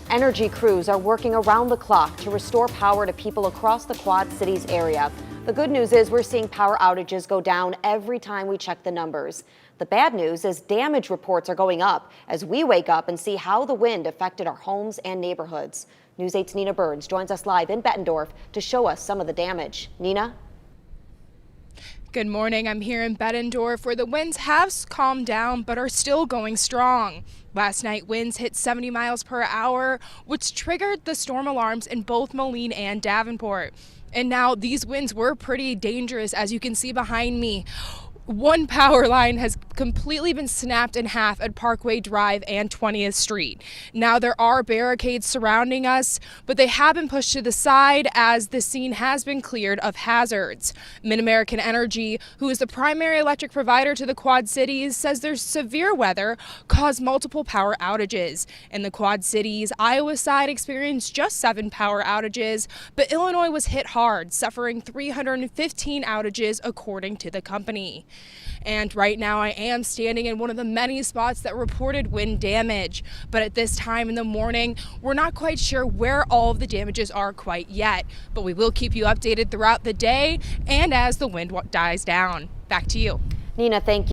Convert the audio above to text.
Energy crews are working around the clock to restore power to people across the Quad Cities area. The good news is we're seeing power outages go down every time we check the numbers. The bad news is damage reports are going up as we wake up and see how the wind affected our homes and neighborhoods. News 8's Nina Burns joins us live in Bettendorf to show us some of the damage. Nina? Good morning. I'm here in Bettendorf where the winds have calmed down but are still going strong. Last night, winds hit 70 miles per hour, which triggered the storm alarms in both Moline and Davenport. And now these winds were pretty dangerous, as you can see behind me. One power line has completely been snapped in half at Parkway Drive and 20th Street. Now there are barricades surrounding us, but they have been pushed to the side as the scene has been cleared of hazards. Mid-American Energy, who is the primary electric provider to the Quad Cities, says their severe weather caused multiple power outages. In the Quad Cities, Iowa side experienced just 7 power outages, but Illinois was hit hard, suffering 315 outages according to the company. And right now I am standing in one of the many spots that reported wind damage. But at this time in the morning, we're not quite sure where all of the damages are quite yet. But we will keep you updated throughout the day and as the wind dies down. Back to you. Nina, thank you.